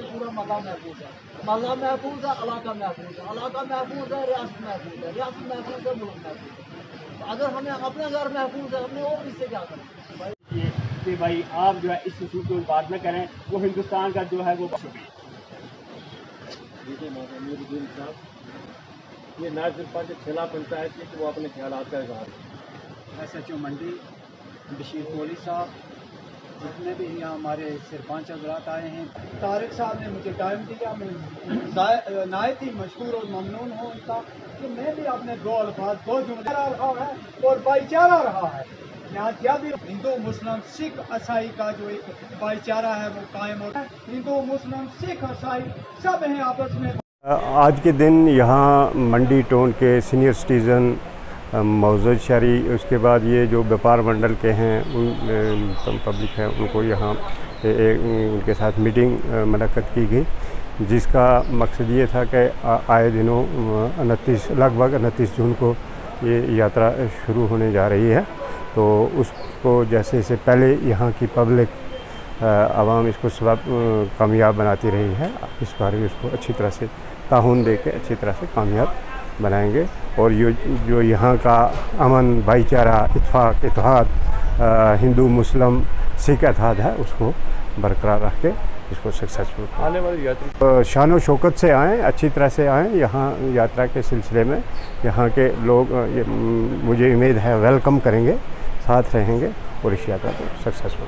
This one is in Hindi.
से पूरा मज़ा महफूज है, मज़ा महफूज है, इलाका महफूज है, इलाका महफूज है, रियासत महफूज है, रियासत महफूज है, मुल्क महफूज है। तो अगर हमें अपना घर महफूज है, हमने और इससे क्या करना ये कि भाई आप जो है इस इशू की बात न करें, वो हिंदुस्तान का जो है वो मीरुद्दीन साहब, ये नाजिर पंच छिला पंचायत की वो अपने ख्याल का इजहार SHO मंडी बशीर कोहली साहब, जितने भी यहाँ हमारे सरपंच हजरात आए हैं, तारिक साहब ने मुझे टाइम दिया। मैं नायत ही मशहूर और ममनून हूँ उनका कि मैं भी अपने दो अल्फाज दो जुमले रहा है और भाईचारा रहा है। यहाँ जब भी हिंदू मुस्लिम सिख ईसाई का जो एक भाईचारा है वो कायम होता है। हिंदू मुस्लिम सिख ईसाई सब हैं आपस में। आज के दिन यहाँ मंडी टाउन के सीनियर सिटीज़न मौजूद शहरी, उसके बाद ये जो व्यापार मंडल के हैं उन पब्लिक है उनको यहाँ उनके साथ मीटिंग मुनक्कद की गई, जिसका मकसद ये था कि आए दिनों लगभग 29 जून को ये यात्रा शुरू होने जा रही है। तो उसको जैसे से पहले यहाँ की पब्लिक आवाम इसको सब कामयाब बनाती रही है, इस बार भी उसको अच्छी तरह से ताउन दे के अच्छी तरह से कामयाब बनाएंगे। और जो यहाँ का अमन, भाईचारा, इत्तेफाक, इत्तेहाद, हिंदू मुस्लिम सिख इत्तेहाद है उसको बरकरार रख के इसको सक्सेसफुल आने वाली यात्रा शान और शौकत से आएँ, अच्छी तरह से आएँ यहाँ यात्रा के सिलसिले में। यहाँ के लोग मुझे उम्मीद है वेलकम करेंगे, साथ रहेंगे और इस यात्रा को सक्सेसफुल